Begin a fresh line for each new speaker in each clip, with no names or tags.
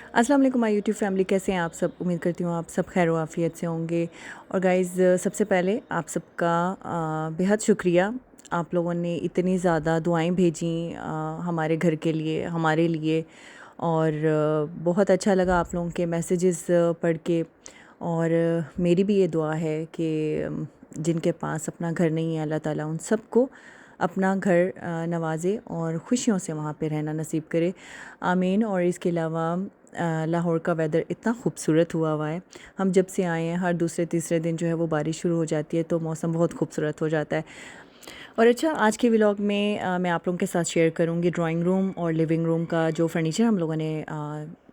अस्सलाम वालेकुम my YouTube family, कैसे हैं आप सब। उम्मीद करती हूँ आप सब खैर आफियत से होंगे। और गाइज़, सबसे पहले आप सबका बेहद शुक्रिया। आप लोगों ने इतनी ज़्यादा दुआएं भेजी हमारे घर के लिए, हमारे लिए। और बहुत अच्छा लगा आप लोगों के मैसेजेस पढ़ के। और मेरी भी ये दुआ है कि जिनके पास अपना घर नहीं है, अल्लाह ताला उन सबको अपना घर नवाजे और ख़ुशियों से वहाँ पे रहना नसीब करे, आमीन। और इसके अलावा लाहौर का वेदर इतना खूबसूरत हुआ है। हम जब से आए हैं हर दूसरे तीसरे दिन जो है वो बारिश शुरू हो जाती है, तो मौसम बहुत खूबसूरत हो जाता है। और अच्छा, आज के व्लॉग में मैं आप लोगों के साथ शेयर करूँगी ड्राइंग रूम और लिविंग रूम का जो फर्नीचर हम लोगों ने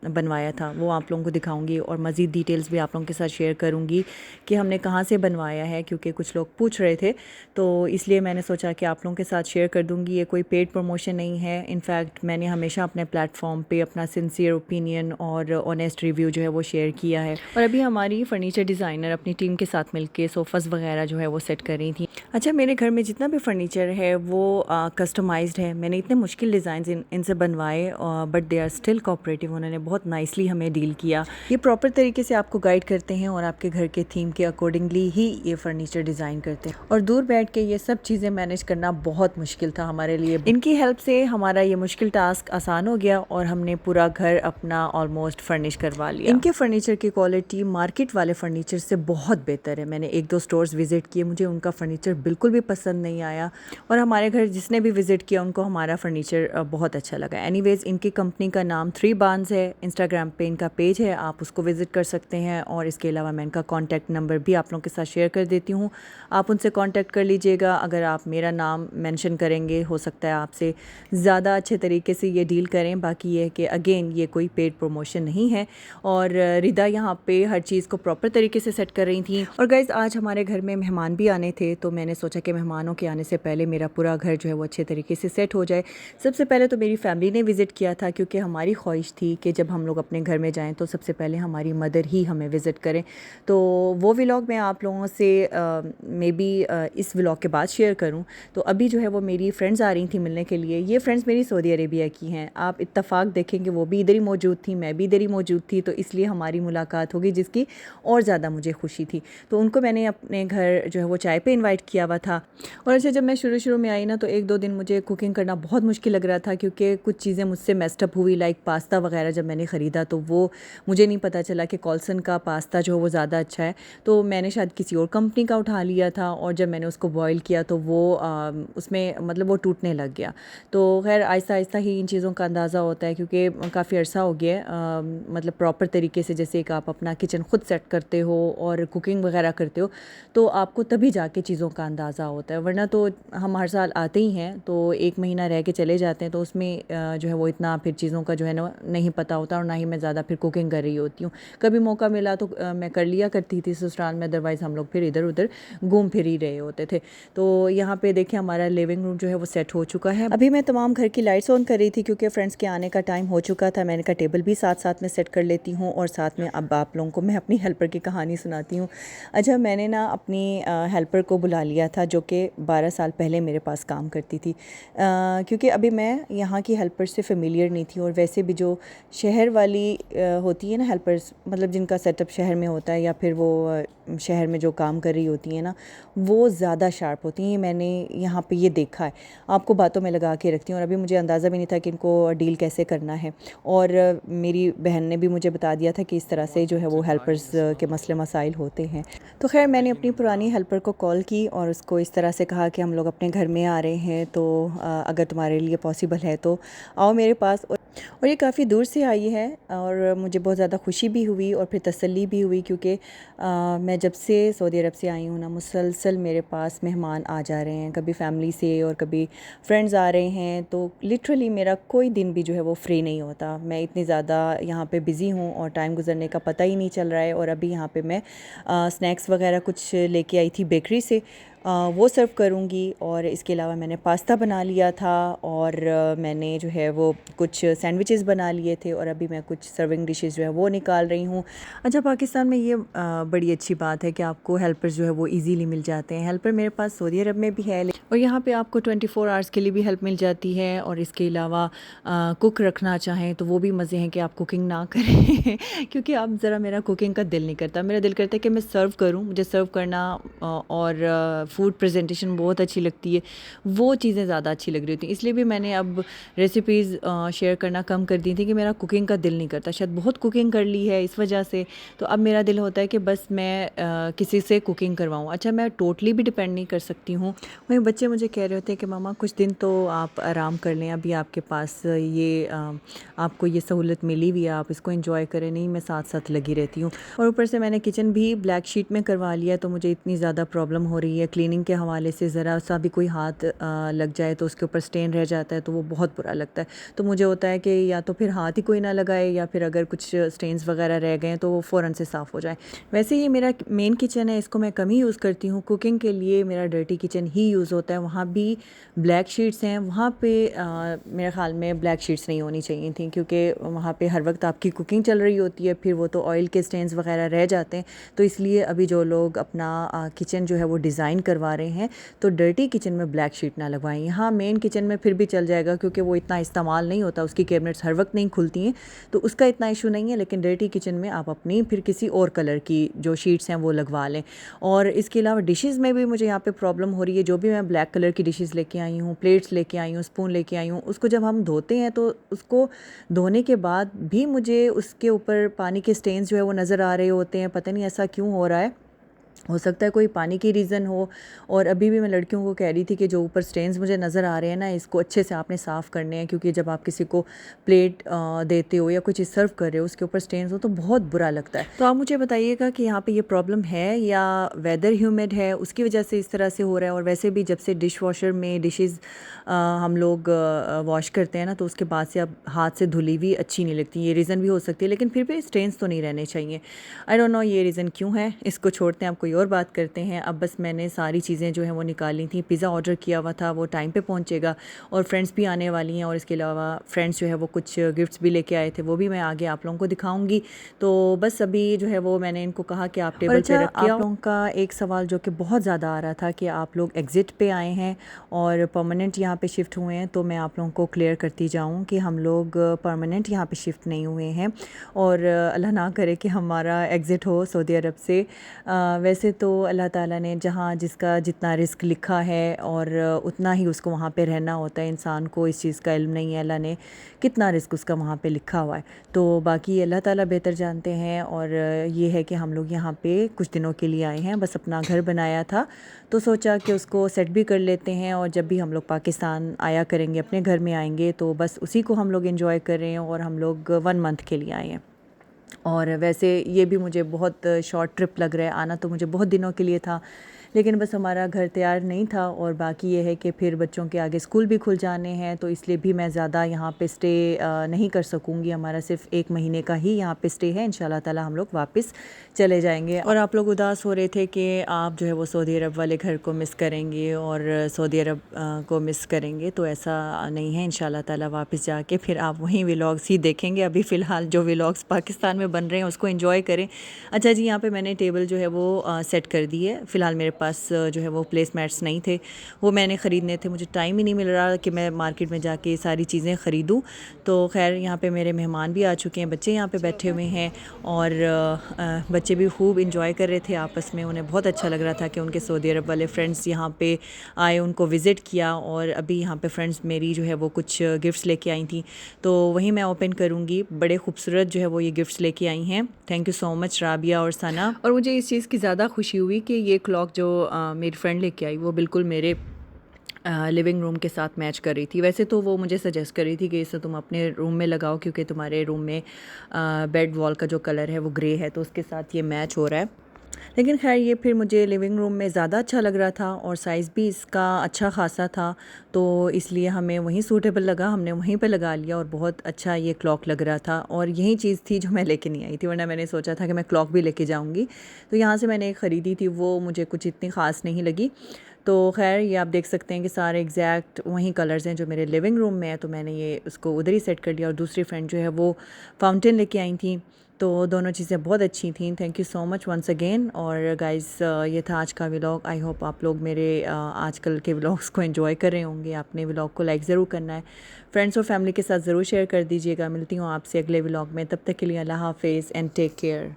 बनवाया था, वो आप लोगों को दिखाऊंगी। और मज़ीद डिटेल्स भी आप लोगों के साथ शेयर करूँगी कि हमने कहाँ से बनवाया है, क्योंकि कुछ लोग पूछ रहे थे, तो इसलिए मैंने सोचा कि आप लोगों के साथ शेयर कर दूँगी। ये कोई पेड प्रमोशन नहीं है। इनफैक्ट मैंने हमेशा अपने प्लेटफॉर्म पे अपना सिंसियर ओपिनियन और ऑनेस्ट रिव्यू जो है वो शेयर किया है। और अभी हमारी फ़र्नीचर डिज़ाइनर अपनी टीम के साथ मिलके सोफ़ाज़ वगैरह जो है वो सेट कर रही थी। अच्छा, मेरे घर में जितना भी फर्नीचर है वो कस्टमाइज्ड है। मैंने इतने मुश्किल डिज़ाइन इनसे बनवाए, but they are still cooperative. उन्होंने बहुत नाइसली हमें डील किया। ये प्रॉपर तरीके से आपको गाइड करते हैं और आपके घर के थीम के अकॉर्डिंगली ही ये फर्नीचर डिज़ाइन करते हैं। और दूर बैठ के ये सब चीज़ें मैनेज करना बहुत मुश्किल था हमारे लिए। इनकी हेल्प से हमारा ये मुश्किल टास्क आसान हो गया और हमने पूरा घर अपना ऑलमोस्ट फर्निश करवा लिया। इनके फर्नीचर की क्वालिटी मार्केट वाले फर्नीचर से बहुत बेहतर है। मैंने 1-2 स्टोर्स विज़िट किए, मुझे उनका फर्नीचर बिल्कुल भी पसंद नहीं आया। और हमारे घर जिसने भी विज़िट किया उनको हमारा फ़र्नीचर बहुत अच्छा लगा। एनीवेज़, इनकी कंपनी का नाम 3 बार्न्स है। इंस्टाग्राम पे इनका पेज है, आप उसको विज़िट कर सकते हैं। और इसके अलावा मैं इनका कॉन्टैक्ट नंबर भी आप लोगों के साथ शेयर कर देती हूँ, आप उनसे कॉन्टैक्ट कर लीजिएगा। अगर आप मेरा नाम मेंशन करेंगे, हो सकता है आपसे ज़्यादा अच्छे तरीके से ये डील करें। बाकी ये है कि अगेन ये कोई पेड प्रमोशन नहीं है। और रिदा यहाँ पे हर चीज़ को प्रॉपर तरीके से सेट कर रही थी। और गाइज़, आज हमारे घर में मेहमान भी आने थे, तो मैंने सोचा कि मेहमानों के आने से पहले मेरा पूरा घर जो है वो अच्छे तरीके से सेट हो जाए। सबसे पहले तो मेरी फैमिली ने विज़िट किया था, क्योंकि हमारी ख्वाहिश थी कि जब हम लोग अपने घर में जाएं तो सबसे पहले हमारी मदर ही हमें विज़िट करें। तो वो व्लॉग मैं आप लोगों से मे बी इस व्लॉग के बाद शेयर करूं। तो अभी जो है वो मेरी फ्रेंड्स आ रही थी मिलने के लिए। ये फ्रेंड्स मेरी सऊदी अरेबिया की हैं। आप इत्तफ़ाक देखेंगे वो भी इधर ही मौजूद थी, मैं भी इधर ही मौजूद थी, तो इसलिए हमारी मुलाकात होगी, जिसकी और ज़्यादा मुझे खुशी थी। तो उनको मैंने अपने घर जो है वो चाय पे इनवाइट किया हुआ था। और अच्छा, जब मैं शुरू में आई ना, तो 1-2 दिन मुझे कुकिंग करना बहुत मुश्किल लग रहा था, क्योंकि कुछ चीज़ें मुझसे मेस्ड अप हुई। लाइक पास्ता वगैरह जब मैंने ख़रीदा तो वो मुझे नहीं पता चला कि कॉल्सन का पास्ता जो है वो ज़्यादा अच्छा है, तो मैंने शायद किसी और कंपनी का उठा लिया था। और जब मैंने उसको बॉईल किया तो वो उसमें मतलब वो टूटने लग गया। तो खैर आहिस्ता आहिस्ता ही इन चीज़ों का अंदाज़ा होता है, क्योंकि काफ़ी अर्सा हो गया मतलब प्रॉपर तरीके से जैसे कि आप अपना किचन खुद सेट करते हो और कुकिंग वगैरह करते हो, तो आपको तभी जाके चीज़ों का अंदाज़ा होता है। वरना तो हम हर साल आते ही हैं, तो 1 महीना रह के चले जाते हैं, तो उसमें जो है वो इतना फिर चीज़ों का जो है ना नहीं पता होता, और ना ही मैं ज़्यादा फिर कुकिंग कर रही होती हूँ। कभी मौका मिला तो मैं कर लिया करती थी ससुराल में, अदरवाइज़ हम लोग फिर इधर उधर घूम फिर ही रहे होते थे। तो यहाँ पे देखिए हमारा लिविंग रूम जो है वो सेट हो चुका है। अभी मैं तमाम घर की लाइट्स ऑन कर रही थी, क्योंकि फ्रेंड्स के आने का टाइम हो चुका था। मैंने कहा टेबल भी साथ साथ में सेट कर लेती हूँ, और साथ में अब आप लोगों को मैं अपनी हेल्पर की कहानी सुनाती हूँ। अच्छा, मैंने ना अपनी हेल्पर को बुला लिया था, जो कि 12 साल पहले मेरे पास काम करती थी, क्योंकि अभी मैं यहाँ की हेल्पर से फेमिलियर नहीं थी। और वैसे भी जो शहर वाली होती है ना हेल्पर्स, मतलब जिनका सेटअप शहर में होता है, या फिर वो शहर में जो काम कर रही होती हैं ना, वो ज़्यादा शार्प होती हैं। मैंने यहाँ पे ये देखा है, आपको बातों में लगा के रखती हूँ। और अभी मुझे अंदाज़ा भी नहीं था कि इनको डील कैसे करना है। और मेरी बहन ने भी मुझे बता दिया था कि इस तरह से जो है वो हेल्पर्स के मसले मसाइल होते हैं। तो खैर मैंने अपनी पुरानी हेल्पर को कॉल की और उसको इस तरह से कहा कि हम लोग अपने घर में आ रहे हैं, तो अगर तुम्हारे लिए पॉसिबल है तो आओ मेरे पास। और ये काफ़ी दूर से आई है, और मुझे बहुत ज़्यादा खुशी भी हुई और फिर तसल्ली भी हुई, क्योंकि मैं जब से सऊदी अरब से आई हूँ ना, मुसलसल मेरे पास मेहमान आ जा रहे हैं, कभी फैमिली से और कभी फ्रेंड्स आ रहे हैं। तो लिटरली मेरा कोई दिन भी जो है वो फ्री नहीं होता। मैं इतनी ज़्यादा यहाँ पे बिज़ी हूँ और टाइम गुजरने का पता ही नहीं चल रहा है। और अभी यहाँ पे मैं स्नैक्स वगैरह कुछ लेके आई थी बेकरी से, वो सर्व करूँगी। और इसके अलावा मैंने पास्ता बना लिया था और मैंने जो है वो कुछ सैंडविचेस बना लिए थे और अभी मैं कुछ सर्विंग डिशेस जो है वो निकाल रही हूँ। अच्छा, पाकिस्तान में ये बड़ी अच्छी बात है कि आपको हेल्पर्स जो है वो इजीली मिल जाते हैं। हेल्पर मेरे पास सऊदी अरब में भी है और यहाँ पे आपको 24 आवर्स के लिए भी हेल्प मिल जाती है। और इसके अलावा कुक रखना चाहें तो वो भी मज़े हैं कि आप कुकिंग ना करें क्योंकि अब ज़रा मेरा कुकिंग का दिल नहीं करता। मेरा दिल करता है कि मैं सर्व करूँ, मुझे सर्व करना और फूड प्रेजेंटेशन बहुत अच्छी लगती है, वो चीज़ें ज़्यादा अच्छी लग रही होती हैं। इसलिए भी मैंने अब रेसिपीज़ शेयर करना कम कर दी थी कि मेरा कुकिंग का दिल नहीं करता। शायद बहुत कुकिंग कर ली है इस वजह से, तो अब मेरा दिल होता है कि बस मैं किसी से कुकिंग करवाऊँ। अच्छा, मैं टोटली भी डिपेंड नहीं कर सकती हूँ। वहीं बच्चे मुझे कह रहे होते हैं कि मामा कुछ दिन तो आप आराम कर लें, अभी आपके पास ये आपको ये सहूलत मिली हुई है, आप इसको एंजॉय करें। नहीं, मैं साथ साथ लगी रहती हूँ। और ऊपर से मैंने किचन भी ब्लैक शीट में करवा लिया, तो मुझे इतनी ज़्यादा प्रॉब्लम हो रही है क्लीनिंग के हवाले से। ज़रा सा भी कोई हाथ लग जाए तो उसके ऊपर स्टेन रह जाता है, तो वो बहुत बुरा लगता है। तो मुझे होता है कि या तो फिर हाथ ही कोई ना लगाए, या फिर अगर कुछ स्टेन्स वगैरह रह गए तो वो फ़ौरन से साफ़ हो जाए। वैसे ये मेरा मेन किचन है, इसको मैं कम ही यूज़ करती हूँ। कुकिंग के लिए मेरा डर्टी किचन ही यूज़ होता है। वहाँ भी ब्लैक शीट्स हैं, वहाँ पे मेरे ख़्याल में ब्लैक शीट्स नहीं होनी चाहिए थी, क्योंकि वहाँ पे हर वक्त आपकी कुकिंग चल रही होती है, फिर वो तो ऑयल के स्टेन्स वगैरह रह जाते हैं। तो इसलिए अभी जो लोग अपना किचन जो है वो डिज़ाइन करवा रहे हैं, तो डर्टी किचन में ब्लैक शीट ना लगवाएं। यहाँ मेन किचन में फिर भी चल जाएगा, क्योंकि वो इतना इस्तेमाल नहीं होता, उसकी कैबिनेट्स हर वक्त नहीं खुलती हैं, तो उसका इतना इशू नहीं है। लेकिन डर्टी किचन में आप अपनी फिर किसी और कलर की जो शीट्स हैं वो लगवा लें। और इसके अलावा डिशेज़ में भी मुझे यहाँ पे प्रॉब्लम हो रही है। जो भी मैं ब्लैक कलर की डिशेज़ लेके आई हूँ, प्लेट्स लेके आई हूँ, स्पून लेके आई हूँ, उसको जब हम धोते हैं तो उसको धोने के बाद भी मुझे उसके ऊपर पानी के स्टेन्स जो है वो नज़र आ रहे होते हैं। पता नहीं ऐसा क्यों हो रहा है, हो सकता है कोई पानी की रीज़न हो। और अभी भी मैं लड़कियों को कह रही थी कि जो ऊपर स्टेन्स मुझे नज़र आ रहे हैं ना, इसको अच्छे से आपने साफ़ करने हैं, क्योंकि जब आप किसी को प्लेट देते हो या कुछ सर्व कर रहे हो, उसके ऊपर स्टेन्स हो तो बहुत बुरा लगता है। तो आप मुझे बताइएगा कि यहाँ पे ये प्रॉब्लम है या वेदर ह्यूमिड है, उसकी वजह से इस तरह से हो रहा है। और वैसे भी जब से डिश वॉशर में डिशेज़ हम लोग वॉश करते हैं ना, तो उसके बाद से अब हाथ से धुली हुई अच्छी नहीं लगती। ये रीज़न भी हो सकती है, लेकिन फिर भी स्टेन्स तो नहीं रहने चाहिए। आई डोंट नो ये रीज़न क्यों है, इसको छोड़ते हैं, आप कोई और बात करते हैं। अब बस मैंने सारी चीज़ें जो हैं वो निकाली थी। पिज़्ज़ा ऑर्डर किया हुआ था, वो टाइम पे पहुंचेगा, और फ्रेंड्स भी आने वाली हैं। और इसके अलावा फ्रेंड्स जो है वो कुछ गिफ्ट्स भी लेके आए थे, वो भी मैं आगे आप लोगों को दिखाऊंगी। तो बस अभी जो है वो मैंने इनको कहा कि आप टेबल पे रखिए। आप लोगों का एक सवाल जो कि बहुत ज़्यादा आ रहा था कि आप लोग एग्ज़िट पे आए हैं और परमानेंट यहाँ पे शिफ्ट हुए हैं, तो मैं आप लोगों को क्लियर करती जाऊँ कि हम लोग परमानेंट यहाँ पे शिफ्ट नहीं हुए हैं। और अल्लाह ना करे कि हमारा एग्ज़िट हो सऊदी अरब से। वैसे तो अल्लाह ताला ने जहाँ जिसका जितना रिस्क लिखा है और उतना ही उसको वहाँ पे रहना होता है। इंसान को इस चीज़ का इल्म नहीं है अल्लाह ने कितना रिस्क उसका वहाँ पे लिखा हुआ है, तो बाकी अल्लाह ताला बेहतर जानते हैं। और ये है कि हम लोग यहाँ पे कुछ दिनों के लिए आए हैं, बस अपना घर बनाया था तो सोचा कि उसको सेट भी कर लेते हैं। और जब भी हम लोग पाकिस्तान आया करेंगे, अपने घर में आएंगे, तो बस उसी को हम लोग एंजॉय कर रहे हैं। और हम लोग 1 मंथ के लिए आए हैं। और वैसे ये भी मुझे बहुत शॉर्ट ट्रिप लग रहा है, आना तो मुझे बहुत दिनों के लिए था, लेकिन बस हमारा घर तैयार नहीं था। और बाकी ये है कि फिर बच्चों के आगे स्कूल भी खुल जाने हैं, तो इसलिए भी मैं ज़्यादा यहाँ पे स्टे नहीं कर सकूँगी। हमारा सिर्फ 1 महीने का ही यहाँ पे स्टे है, इंशाल्लाह ताला हम लोग वापस चले जाएंगे। और आप लोग उदास हो रहे थे कि आप जो है वो सऊदी अरब वाले घर को मिस करेंगे और सऊदी अरब को मिस करेंगे, तो ऐसा नहीं है। इंशाल्लाह ताला वापस जाके फिर आप वहीं व्लॉग्स ही देखेंगे। अभी फ़िलहाल जो व्लॉग्स पाकिस्तान में बन रहे हैं उसको एंजॉय करें। अच्छा जी, यहाँ पे मैंने टेबल जो है वो सेट कर दी है। फ़िलहाल मेरे पास जो है वो प्लेस मैट्स नहीं थे, वो मैंने ख़रीदने थे। मुझे टाइम ही नहीं मिल रहा कि मैं मार्केट में जाके सारी चीज़ें ख़रीदूँ। तो खैर यहाँ पे मेरे मेहमान भी आ चुके हैं, बच्चे यहाँ पे बैठे हुए हैं। और बच्चे भी खूब इंजॉय कर रहे थे आपस में। उन्हें बहुत अच्छा लग रहा था कि उनके सऊदी अरब वाले फ्रेंड्स यहाँ पे आए, उनको विज़िट किया। और अभी यहाँ पे फ्रेंड्स मेरी जो है वो कुछ गिफ्ट्स लेके आई थी, तो वही मैं ओपन करूँगी। बड़े खूबसूरत जो है वो ये गिफ्ट्स लेके आई हैं। Thank you so much Rabia और सना। और मुझे इस चीज़ की ज़्यादा खुशी हुई कि ये क्लॉक जो मेरी फ्रेंड लेके आई, वो बिल्कुल मेरे लिविंग रूम के साथ मैच कर रही थी। वैसे तो वो मुझे सजेस्ट कर रही थी कि इसे तुम अपने रूम में लगाओ, क्योंकि तुम्हारे रूम में बेड वॉल का जो कलर है वो ग्रे है, तो उसके साथ ये मैच हो रहा है। लेकिन खैर ये फिर मुझे लिविंग रूम में ज़्यादा अच्छा लग रहा था और साइज़ भी इसका अच्छा खासा था, तो इसलिए हमें वहीं सूटेबल लगा, हमने वहीं पे लगा लिया। और बहुत अच्छा ये क्लॉक लग रहा था। और यही चीज़ थी जो मैं लेके नहीं आई थी, वरना मैंने सोचा था कि मैं क्लॉक भी लेके जाऊंगी। तो यहाँ से मैंने एक ख़रीदी थी, वो मुझे कुछ इतनी ख़ास नहीं लगी। तो खैर ये आप देख सकते हैं कि सारे एग्जैक्ट वही कलर्स हैं जो मेरे लिविंग रूम में है, तो मैंने ये उसको उधर ही सेट कर लिया। और दूसरी फ्रेंड जो है वो फाउंटेन लेके आई थी, तो दोनों चीज़ें बहुत अच्छी थी। Thank you so much once again. और गाइस ये था आज का व्लॉग। आई होप आप लोग मेरे आजकल के व्लॉग्स को एंजॉय कर रहे होंगे। आपने व्लॉग को लाइक ज़रूर करना है, फ्रेंड्स और फैमिली के साथ ज़रूर शेयर कर दीजिएगा। मिलती हूँ आपसे अगले व्लॉग में, तब तक के लिए अल्लाह हाफिज़ एंड टेक केयर।